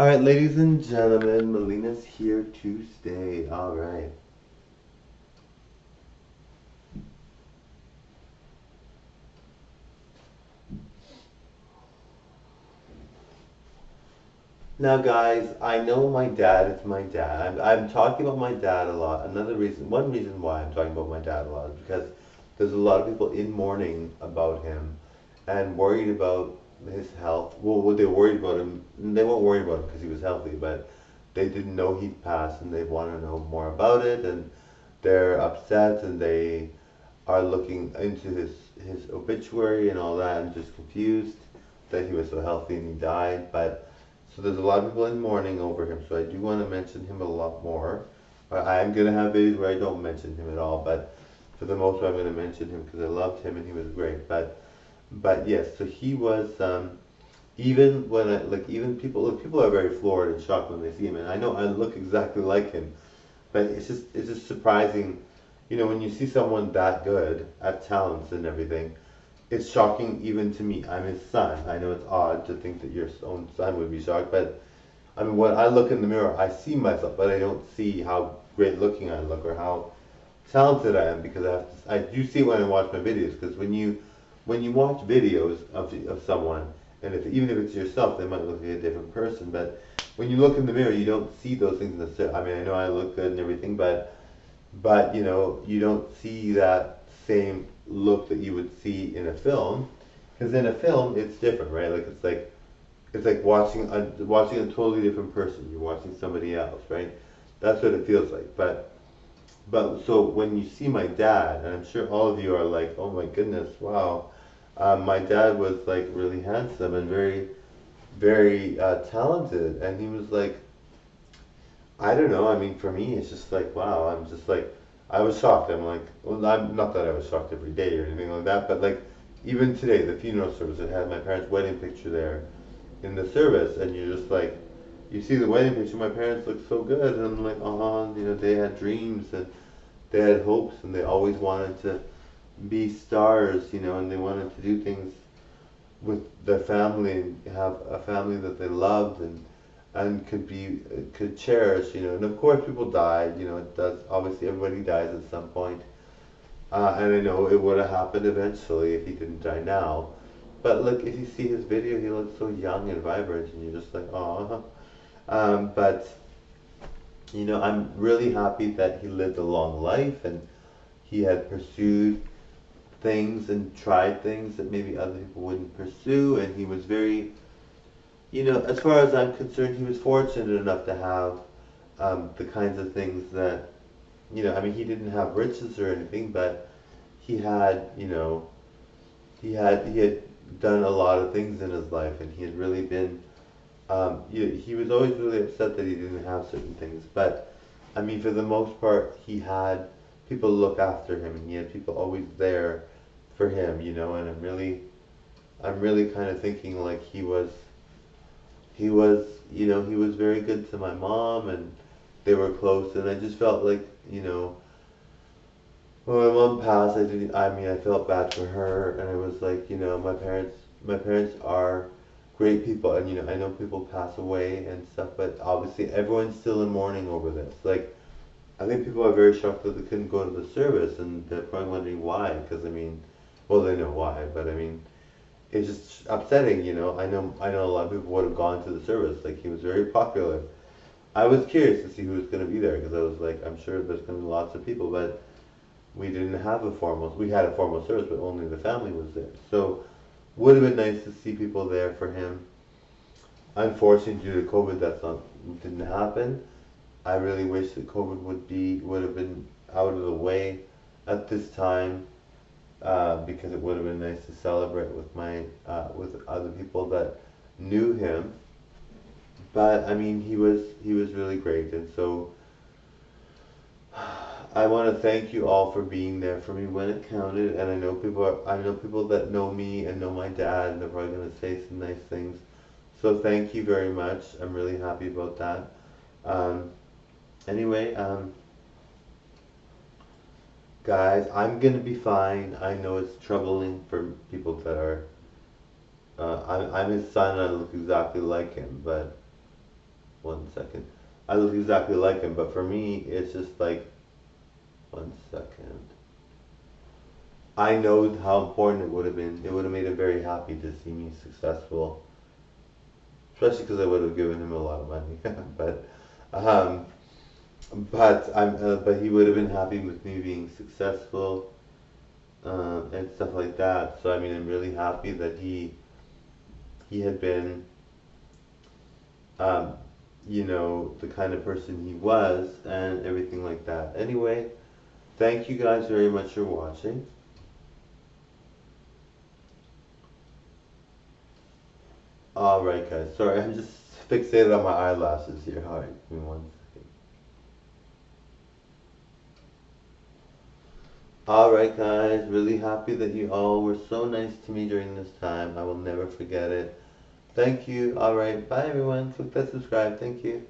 Alright, ladies and gentlemen, Melina's here to stay. Alright. Now, guys, I know my dad is my dad. I'm talking about my dad a lot. One reason why I'm talking about my dad a lot is because there's a lot of people in mourning about him and worried about his health. Well, what they worried about him, they weren't worried about him because he was healthy, but they didn't know he'd passed and they want to know more about it, and they're upset and they are looking into his obituary and all that and just confused that he was so healthy and he died. But so there's a lot of people in mourning over him. So I do want to mention him a lot more. I am gonna have videos where I don't mention him at all, but for the most part I'm gonna mention him because I loved him and he was great. But yes, so he was. Even when I like, even people are very floored and shocked when they see him, and I know I look exactly like him. But it's just surprising, when you see someone that good at talents and everything. It's shocking even to me. I'm his son. I know it's odd to think that your own son would be shocked, but I mean, when I look in the mirror, I see myself, but I don't see how great looking I look or how talented I am because I do see it when I watch my videos. Because when you watch videos of someone, and even if it's yourself, they might look like a different person. But when you look in the mirror, you don't see those things necessarily. I mean, I know I look good and everything, but you don't see that same look that you would see in a film, because in a film it's different, right? Like it's like watching a totally different person. You're watching somebody else, right? That's what it feels like. But so when you see my dad, and I'm sure all of you are like, oh my goodness, wow. My dad was like really handsome and very, very talented, and he was like, I don't know. I mean, for me, it's just like, wow. I'm just like, I was shocked. I'm like, well, I'm not that I was shocked every day or anything like that, but like, even today, the funeral service, it had my parents' wedding picture there in the service, and you're just like, you see the wedding picture. My parents look so good, and I'm like, they had dreams and they had hopes, and they always wanted to be stars, and they wanted to do things with their family and have a family that they loved and could cherish, and of course people died, it does, obviously everybody dies at some point, and I know it would have happened eventually if he didn't die now, but look, if you see his video, he looks so young and vibrant, and you're just like, oh. But I'm really happy that he lived a long life and he had pursued things and tried things that maybe other people wouldn't pursue, and he was very, as far as I'm concerned, he was fortunate enough to have the kinds of things that, I mean, he didn't have riches or anything, but he had, he had done a lot of things in his life, and he had really been, he was always really upset that he didn't have certain things, but I mean, for the most part, he had people look after him, and he had people always there for him, and I'm really kind of thinking like he was very good to my mom, and they were close, and I just felt like, when my mom passed, I mean, I felt bad for her, and I was like, my parents are great people, and I know people pass away and stuff, but obviously everyone's still in mourning over this. Like, I think people are very shocked that they couldn't go to the service, and they're probably wondering why, because I mean, well, they know why, but I mean, it's just upsetting, I know a lot of people would have gone to the service. Like, he was very popular. I was curious to see who was going to be there because I was like, I'm sure there's going to be lots of people, but we had a formal service, but only the family was there. So, would have been nice to see people there for him. Unfortunately, due to COVID, didn't happen. I really wish that COVID would have been out of the way at this time, because it would have been nice to celebrate with other people that knew him. But I mean, he was really great, and so I want to thank you all for being there for me when it counted. And I know people that know me and know my dad, and they're probably gonna say some nice things. So thank you very much. I'm really happy about that. Um, anyway, guys, I'm gonna be fine. I know it's troubling for people that are. I'm his son. I look exactly like him, but one second. I look exactly like him, but for me, it's just like, one second. I know how important it would have been. It would have made him very happy to see me successful, especially because I would have given him a lot of money. but, um, but he would have been happy with me being successful, and stuff like that. So I mean, I'm really happy that he had been, um, the kind of person he was and everything like that. Anyway, thank you guys very much for watching. Alright guys, sorry, I'm just fixated on my eyelashes here. Alright, give me one second. Alright guys, really happy that you all were so nice to me during this time. I will never forget it. Thank you. Alright, bye everyone. Click that subscribe. Thank you.